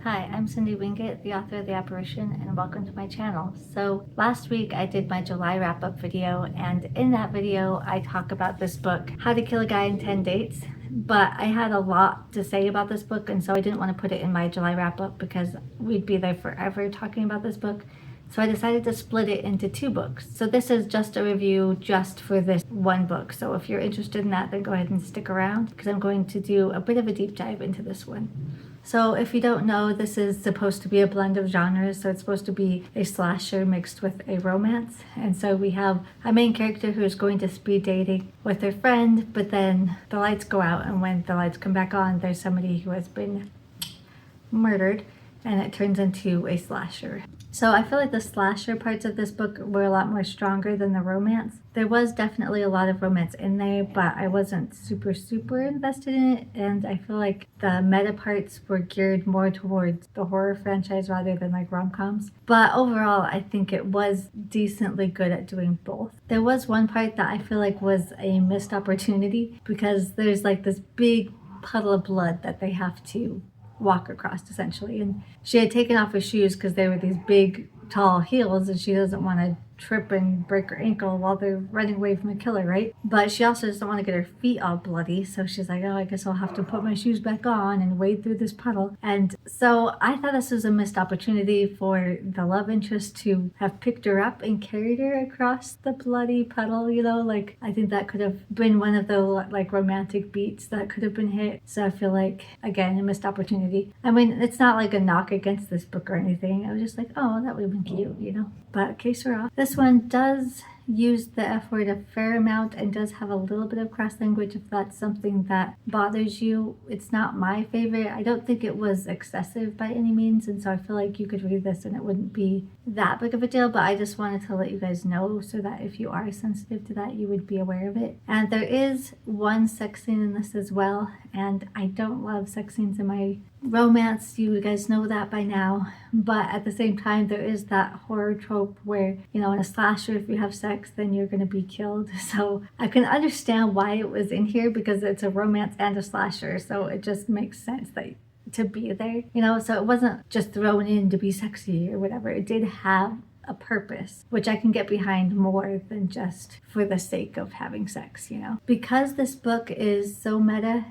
Hi, I'm Cindy Winget, the author of The Apparition, and welcome to my channel. So last week I did my July wrap-up video, and in that video I talk about this book, How to Kill a Guy in 10 Dates. But I had a lot to say about this book, and so I didn't want to put it in my July wrap-up because we'd be there forever talking about this book. So I decided to split it into two books. So this is just a review just for this one book. So if you're interested in that, then go ahead and stick around because I'm going to do a bit of a deep dive into this one. So if you don't know, this is supposed to be a blend of genres. So it's supposed to be a slasher mixed with a romance. And so we have a main character who is going to speed dating with her friend, but then the lights go out, and when the lights come back on, there's somebody who has been murdered, and it turns into a slasher. So I feel like the slasher parts of this book were a lot more stronger than the romance. There was definitely a lot of romance in there, but I wasn't super invested in it, and I feel like the meta parts were geared more towards the horror franchise rather than like rom-coms. But overall, I think it was decently good at doing both. There was one part that I feel like was a missed opportunity because there's like this big puddle of blood that they have to walk across essentially, and she had taken off her shoes because they were these big tall heels, and she doesn't want to trip and break her ankle while they're running away from a killer, right? But she also doesn't want to get her feet all bloody, so she's like, oh, I guess I'll have to put my shoes back on and wade through this puddle. And so I thought this was a missed opportunity for the love interest to have picked her up and carried her across the bloody puddle, you know, like I think that could have been one of the like romantic beats that could have been hit. So I feel like, again, a missed opportunity. I mean, it's not like a knock against this book or anything. I was just like, oh, that would have been cute, you know, but case we're off. This one does use the F word a fair amount and does have a little bit of cross language if that's something that bothers you. It's not my favorite. I don't think it was excessive by any means, and so I feel like you could read this and it wouldn't be that big of a deal, but I just wanted to let you guys know so that if you are sensitive to that, you would be aware of it. And there is one sex scene in this as well, and I don't love sex scenes in my romance. You guys know that by now, but at the same time there is that horror trope where, you know, in a slasher, if you have sex then you're going to be killed. So I can understand why it was in here because it's a romance and a slasher, so it just makes sense that to be there, you know. So it wasn't just thrown in to be sexy or whatever. It did have a purpose, which I can get behind more than just for the sake of having sex, you know. Because this book is so meta,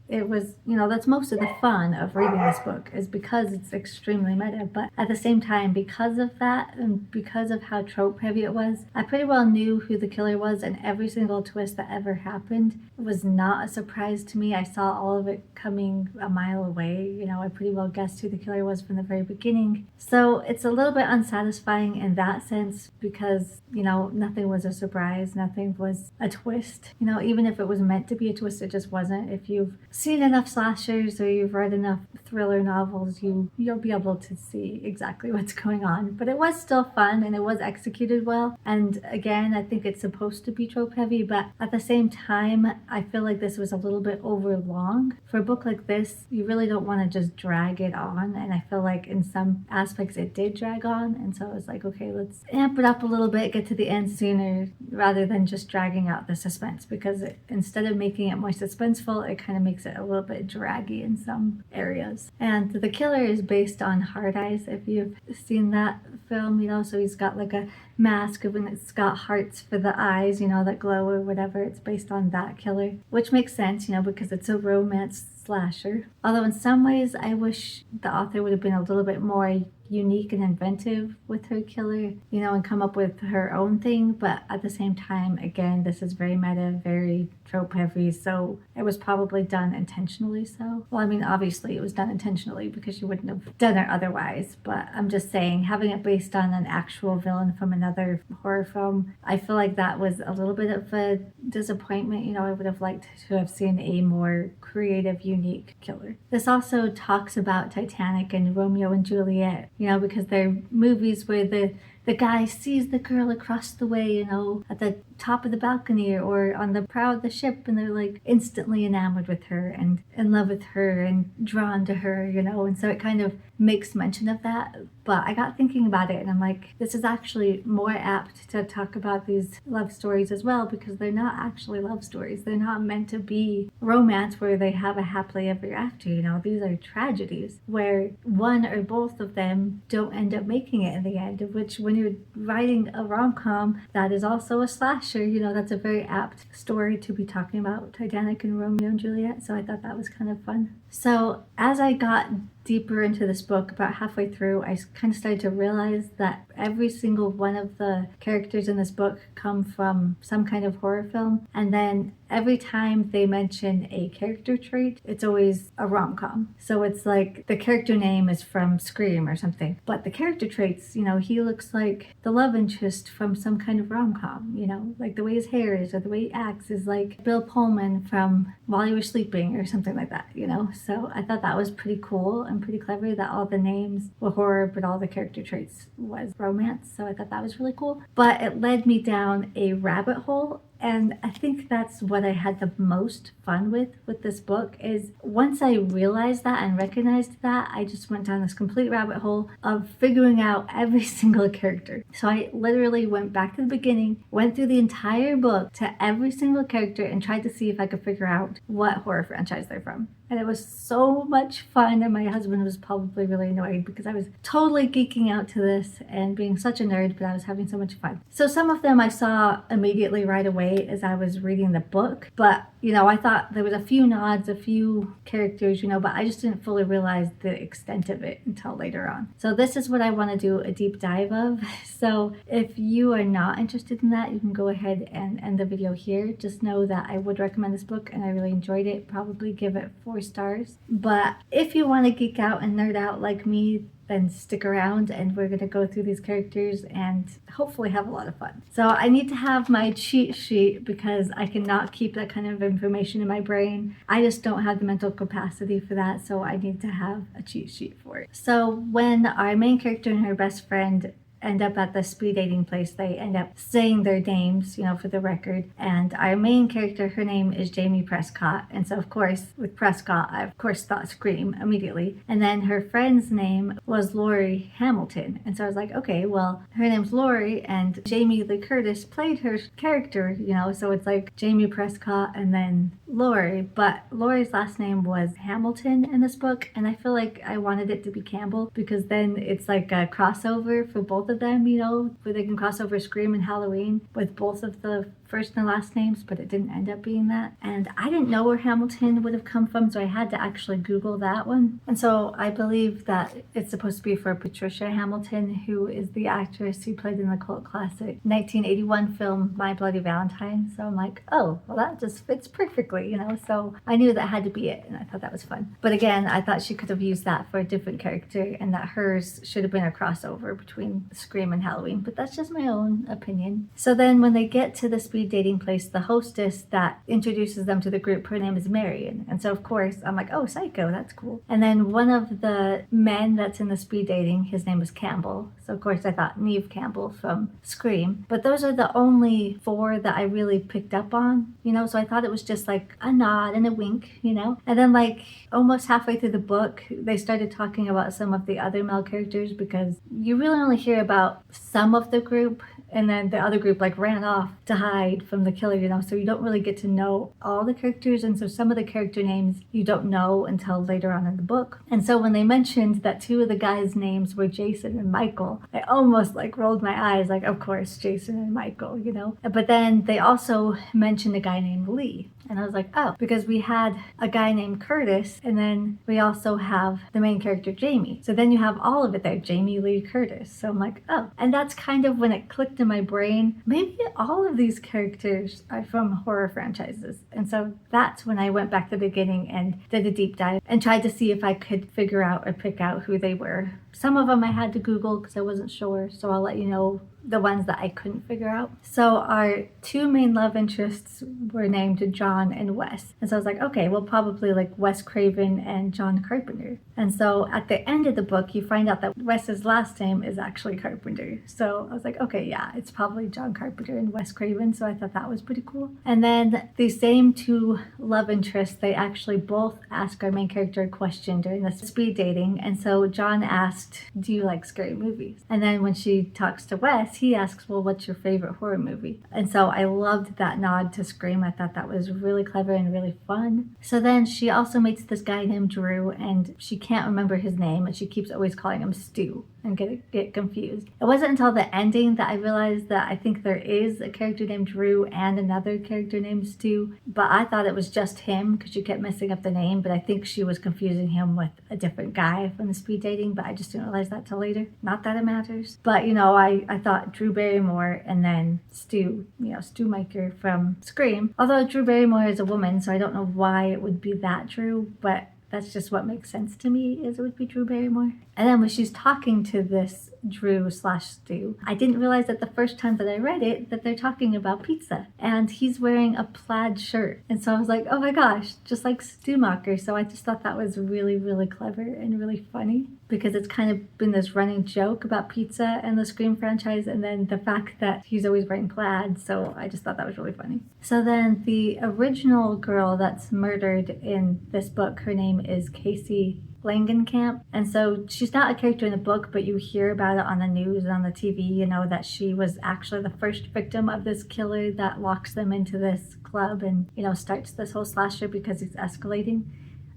it was, you know, that's most of the fun of reading this book is because it's extremely meta. But at the same time, because of that and because of how trope heavy it was, I pretty well knew who the killer was, and every single twist that ever happened was not a surprise to me. I saw all of it coming a mile away. You know, I pretty well guessed who the killer was from the very beginning. So it's a little bit unsatisfying in that sense because, you know, nothing was a surprise, nothing was a twist. You know, even if it was meant to be a twist, it just wasn't. If you've seen enough slashers or you've read enough thriller novels, you'll be able to see exactly what's going on. But it was still fun and it was executed well. And again, I think it's supposed to be trope heavy, but at the same time, I feel like this was a little bit over long. For a book like this, you really don't want to just drag it on, and I feel like in some aspects it did drag on, and so I was like, okay, let's amp it up a little bit, get to the end sooner rather than just dragging out the suspense, because instead of making it more suspenseful, it kind of makes it a little bit draggy in some areas. And the killer is based on Hard Eyes, if you've seen that film, you know, so he's got like a mask and it's got hearts for the eyes, you know, that glow or whatever. It's based on that killer, which makes sense, you know, because it's a romance slasher. Although in some ways I wish the author would have been a little bit more unique and inventive with her killer, you know, and come up with her own thing. But at the same time, again, this is very meta, very trope heavy, so it was probably done intentionally. So, well, I mean, obviously it was done intentionally because you wouldn't have done it otherwise, but I'm just saying, having it based on an actual villain from another horror film, I feel like that was a little bit of a disappointment. You know, I would have liked to have seen a more creative, unique killer. This also talks about Titanic and Romeo and Juliet, you know, because they're movies where the guy sees the girl across the way, you know, at the top of the balcony or on the prow of the ship, and they're like instantly enamored with her and in love with her and drawn to her, you know, and so it kind of makes mention of that. But I got thinking about it and I'm like, this is actually more apt to talk about these love stories as well, because they're not actually love stories. They're not meant to be romance where they have a happily ever after, you know. These are tragedies where one or both of them don't end up making it in the end, of which when you're writing a rom-com that is also a slasher, you know, that's a very apt story to be talking about, Titanic and Romeo and Juliet. So I thought that was kind of fun. So as I got deeper into this book, about halfway through, I kind of started to realize that every single one of the characters in this book come from some kind of horror film, and then every time they mention a character trait, it's always a rom-com. So it's like the character name is from Scream or something, but the character traits, you know, he looks like the love interest from some kind of rom-com, you know, like the way his hair is or the way he acts is like Bill Pullman from While You Were Sleeping or something like that, you know. So I thought that was pretty cool and pretty clever that all the names were horror but all the character traits was romance. So I thought that was really cool, but it led me down a rabbit hole. And I think that's what I had the most fun with this book, is once I realized that and recognized that, I just went down this complete rabbit hole of figuring out every single character. So I literally went back to the beginning, went through the entire book to every single character and tried to see if I could figure out what horror franchise they're from. And it was so much fun, and my husband was probably really annoyed because I was totally geeking out to this and being such a nerd, but I was having so much fun. So some of them I saw immediately right away as I was reading the book, but you know, I thought there was a few nods, a few characters, you know, but I just didn't fully realize the extent of it until later on. So this is what I want to do a deep dive of. So if you are not interested in that, you can go ahead and end the video here. Just know that I would recommend this book and I really enjoyed it. Probably give it 4 stars. But if you want to geek out and nerd out like me, then stick around and we're going to go through these characters and hopefully have a lot of fun. So I need to have my cheat sheet because I cannot keep that kind of information in my brain. I just don't have the mental capacity for that, so I need to have a cheat sheet for it. So when our main character and her best friend end up at the speed dating place, they end up saying their names, you know, for the record. And our main character, her name is Jamie Prescott. And so, of course, with Prescott, I, of course, thought Scream immediately. And then her friend's name was Laurie Hamilton. And so I was like, okay, well, her name's Laurie, and Jamie Lee Curtis played her character, you know, so it's like Jamie Prescott and then Laurie. But Laurie's last name was Hamilton in this book. And I feel like I wanted it to be Campbell because then it's like a crossover for both of them, you know, where they can cross over Scream and Halloween with both of the first and last names, but it didn't end up being that. And I didn't know where Hamilton would have come from, so I had to actually Google that one. And so I believe that it's supposed to be for Patricia Hamilton, who is the actress who played in the cult classic 1981 film My Bloody Valentine. So I'm like, oh, well, that just fits perfectly, you know. So I knew that had to be it, and I thought that was fun. But again, I thought she could have used that for a different character and that hers should have been a crossover between Scream and Halloween, but that's just my own opinion. So then when they get to the speed dating place, the hostess that introduces them to the group, her name is Marion. And so of course I'm like, oh, psycho, that's cool. And then one of the men that's in the speed dating, his name is Campbell. So of course I thought Neve Campbell from Scream. But those are the only 4 that I really picked up on, you know, so I thought it was just like a nod and a wink, you know. And then like almost halfway through the book, they started talking about some of the other male characters because you really only hear about some of the group, and then the other group like ran off to hide from the killer, you know, so you don't really get to know all the characters, and so some of the character names you don't know until later on in the book. And so when they mentioned that 2 of the guys' names were Jason and Michael, I almost like rolled my eyes, like, of course, Jason and Michael, you know. But then they also mentioned a guy named Lee. And I was like, oh, because we had a guy named Curtis, and then we also have the main character, Jamie. So then you have all of it there, Jamie Lee Curtis. So I'm like, oh. And that's kind of when it clicked in my brain. Maybe all of these characters are from horror franchises. And so that's when I went back to the beginning and did a deep dive and tried to see if I could figure out or pick out who they were. Some of them I had to Google because I wasn't sure, so I'll let you know the ones that I couldn't figure out. So our two main love interests were named John and Wes. And so I was like, okay, well, probably like Wes Craven and John Carpenter. And so at the end of the book, you find out that Wes's last name is actually Carpenter. So I was like, okay, yeah, it's probably John Carpenter and Wes Craven. So I thought that was pretty cool. And then the same two love interests, they actually both ask our main character a question during the speed dating. And so John asked, do you like scary movies? And then when she talks to Wes, he asks, well, what's your favorite horror movie? And so I loved that nod to Scream. I thought that was really clever and really fun. So then she also meets this guy named Drew, and she can't remember his name, and she keeps always calling him Stu and get confused. It wasn't until the ending that I realized that I think there is a character named Drew and another character named Stu, but I thought it was just him because she kept messing up the name, but I think she was confusing him with a different guy from the speed dating, but I just didn't realize that till later. Not that it matters, but I thought Drew Barrymore and then Stu Maker from Scream. Although Drew Barrymore is a woman, so I don't know why it would be that Drew, but that's just what makes sense to me, is it would be Drew Barrymore. And then when she's talking to this Drew/Stu, I didn't realize that the first time that I read it that they're talking about pizza. And he's wearing a plaid shirt. And so I was like, oh my gosh, just like Stumacher. So I just thought that was really, really clever and really funny, because it's kind of been this running joke about pizza and the Scream franchise, and then the fact that he's always wearing plaid. So I just thought that was really funny. So then the original girl that's murdered in this book, her name is Casey Langenkamp. And so she's not a character in the book, but you hear about it on the news and on the TV, that she was actually the first victim of this killer that locks them into this club and, starts this whole slasher because it's escalating.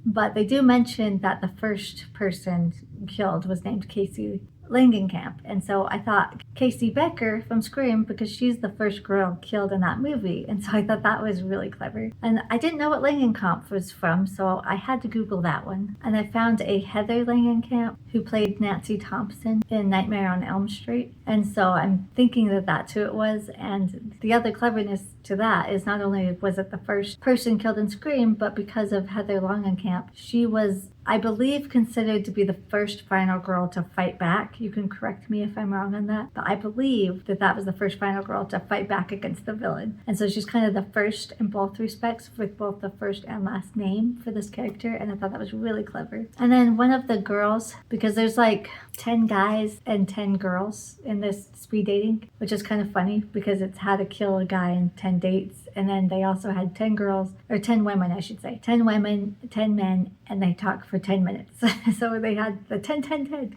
But they do mention that the first person killed was named Casey Langenkamp. And so I thought Casey Becker from Scream, because she's the first girl killed in that movie. And so I thought that was really clever. And I didn't know what Langenkamp was from, so I had to Google that one. And I found a Heather Langenkamp who played Nancy Thompson in Nightmare on Elm Street. And so I'm thinking that that's who it was. And the other cleverness to that is not only was it the first person killed in Scream, but because of Heather Langenkamp, she was, I believe, considered to be the first final girl to fight back. You can correct me if I'm wrong on that, but I believe that that was the first final girl to fight back against the villain. And so she's kind of the first in both respects, with both the first and last name for this character, and I thought that was really clever. And then one of the girls, because there's like 10 guys and 10 girls in this speed dating, which is kind of funny because it's how to kill a guy in 10 dates. And then they also had 10 girls, or 10 women, I should say. 10 women, 10 men, and they talk for 10 minutes. So they had the 10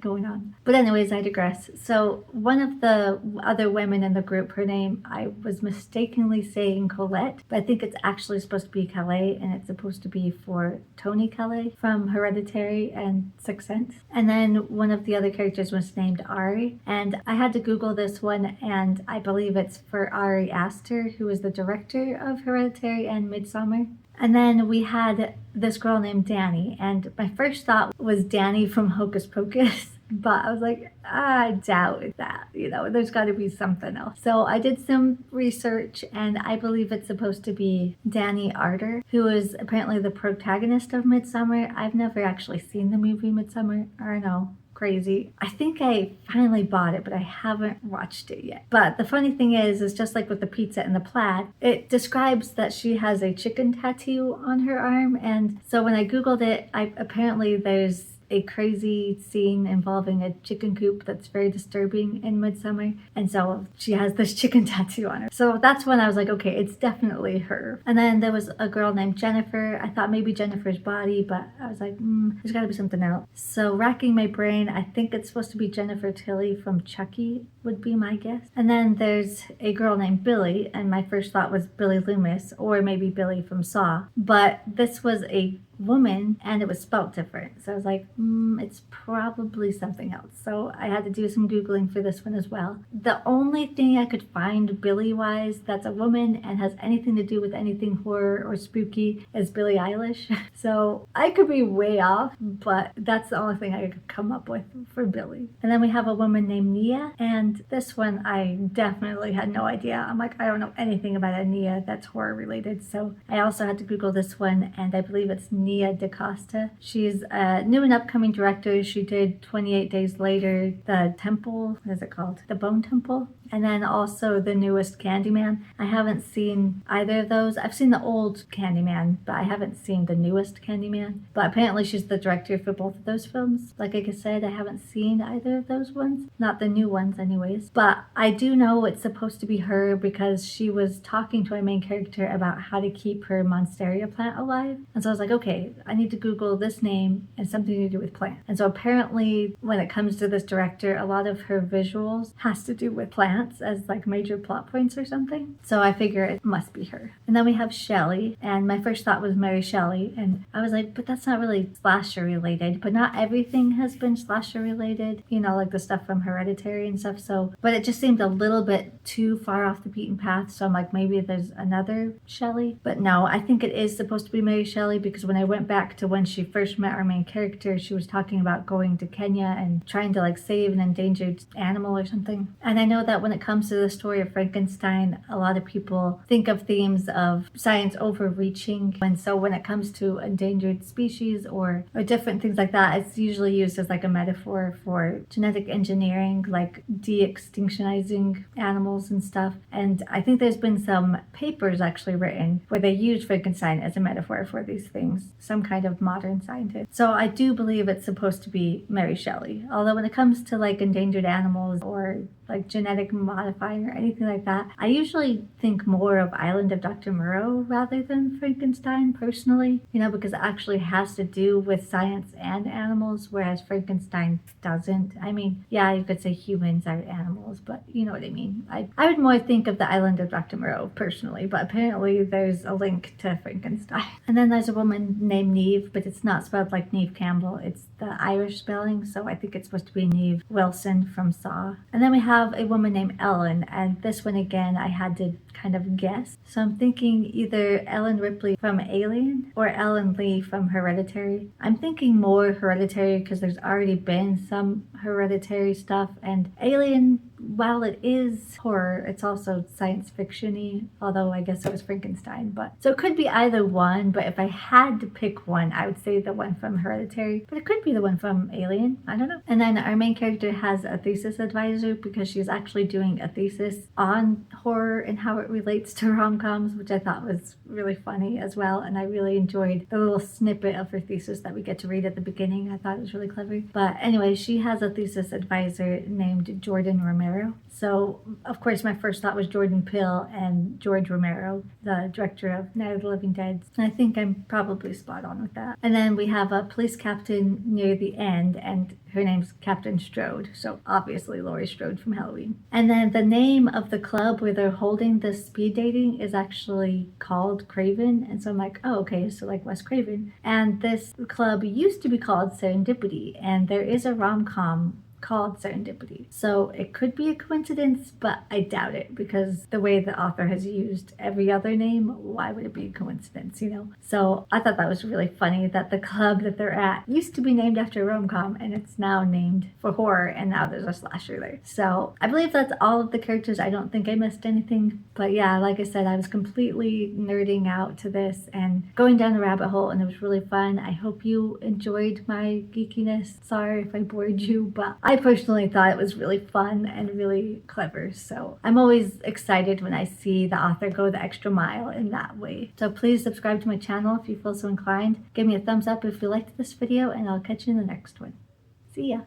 going on. But anyways, I digress. So one of the other women in the group, her name, I was mistakenly saying Colette, but I think it's actually supposed to be Calais, and it's supposed to be for Toni Calais from Hereditary and Sixth Sense. And then one of the other characters was named Ari, and I had to Google this one, and I believe it's for Ari Aster, who is the director of Hereditary and Midsommar. And then we had this girl named Danny, and my first thought was Danny from Hocus Pocus, but I was like, I doubt that, there's got to be something else. So I did some research, and I believe it's supposed to be Danny Arter, who is apparently the protagonist of Midsommar. I've never actually seen the movie Midsommar, or no. Crazy. I think I finally bought it, but I haven't watched it yet. But the funny thing is just like with the pizza and the plaid, it describes that she has a chicken tattoo on her arm. And so when I Googled it, apparently there's a crazy scene involving a chicken coop that's very disturbing in Midsommar. And so she has this chicken tattoo on her. So that's when I was like, okay, it's definitely her. And then there was a girl named Jennifer. I thought maybe Jennifer's Body, but I was like, there's gotta be something else. So racking my brain, I think it's supposed to be Jennifer Tilly from Chucky would be my guess. And then there's a girl named Billy, and my first thought was Billy Loomis, or maybe Billy from Saw. But this was a woman, and it was spelled different. So I was like, it's probably something else. So I had to do some Googling for this one as well. The only thing I could find Billy-wise that's a woman and has anything to do with anything horror or spooky is Billie Eilish. So I could be way off, but that's the only thing I could come up with for Billy. And then we have a woman named Nia, and And this one, I definitely had no idea. I'm like, I don't know anything about a Nia that's horror related. So I also had to Google this one, and I believe it's Nia DaCosta. She's a new and upcoming director. She did 28 Days Later, The Temple, what is it called? The Bone Temple? And then also the newest Candyman. I haven't seen either of those. I've seen the old Candyman, but I haven't seen the newest Candyman. But apparently she's the director for both of those films. Like I said, I haven't seen either of those ones. Not the new ones anyways. But I do know it's supposed to be her because she was talking to our main character about how to keep her monstera plant alive. And so I was like, okay, I need to Google this name and something to do with plants. And so apparently when it comes to this director, a lot of her visuals has to do with plants as like major plot points or something. So I figure it must be her. And then we have Shelley, and my first thought was Mary Shelley, and I was like, but that's not really slasher related. But not everything has been slasher related, you know, like the stuff from Hereditary and stuff. So, but it just seemed a little bit too far off the beaten path. So I'm like, maybe there's another Shelley. But no, I think it is supposed to be Mary Shelley, because when I went back to when she first met our main character, she was talking about going to Kenya and trying to like save an endangered animal or something. And I know that when it comes to the story of Frankenstein, a lot of people think of themes of science overreaching. And so when it comes to endangered species or different things like that, it's usually used as like a metaphor for genetic engineering, like de-extinctionizing animals and stuff. And I think there's been some papers actually written where they use Frankenstein as a metaphor for these things, some kind of modern scientist. So I do believe it's supposed to be Mary Shelley. Although when it comes to like endangered animals or like genetic modifying or anything like that, I usually think more of Island of Dr. Moreau rather than Frankenstein personally, you know, because it actually has to do with science and animals, whereas Frankenstein doesn't. I mean, yeah, you could say humans are animals, but you know what I mean. I would more think of the Island of Dr. Moreau personally, but apparently there's a link to Frankenstein. And then there's a woman named Neve, but it's not spelled like Neve Campbell. It's the Irish spelling, so I think it's supposed to be Neve Wilson from Saw. And then we have a woman named Ellen, and this one again I had to kind of guess. So I'm thinking either Ellen Ripley from Alien or Ellen Lee from Hereditary. I'm thinking more Hereditary because there's already been some Hereditary stuff, and Alien, while it is horror, it's also science fiction-y, although I guess it was Frankenstein. But so it could be either one, but if I had to pick one, I would say the one from Hereditary, but it could be the one from Alien. I don't know. And then our main character has a thesis advisor because she's actually doing a thesis on horror and how it relates to rom-coms, which I thought was really funny as well. And I really enjoyed the little snippet of her thesis that we get to read at the beginning. I thought it was really clever. But anyway, she has a thesis advisor named Jordan Romero. So, of course, my first thought was Jordan Peele and George Romero, the director of Night of the Living Dead. And I think I'm probably spot on with that. And then we have a police captain near the end, and her name's Captain Strode. So, obviously, Laurie Strode from Halloween. And then the name of the club where they're holding this speed dating is actually called Craven. And so I'm like, oh, okay, so like Wes Craven. And this club used to be called Serendipity, and there is a rom-com called Serendipity. So it could be a coincidence, but I doubt it because the way the author has used every other name, why would it be a coincidence, you know? So I thought that was really funny that the club that they're at used to be named after a rom-com and it's now named for horror, and now there's a slasher there. So I believe that's all of the characters. I don't think I missed anything, but yeah, like I said, I was completely nerding out to this and going down the rabbit hole, and it was really fun. I hope you enjoyed my geekiness. Sorry if I bored you, but I personally thought it was really fun and really clever. So I'm always excited when I see the author go the extra mile in that way. So please subscribe to my channel if you feel so inclined. Give me a thumbs up if you liked this video, and I'll catch you in the next one. See ya.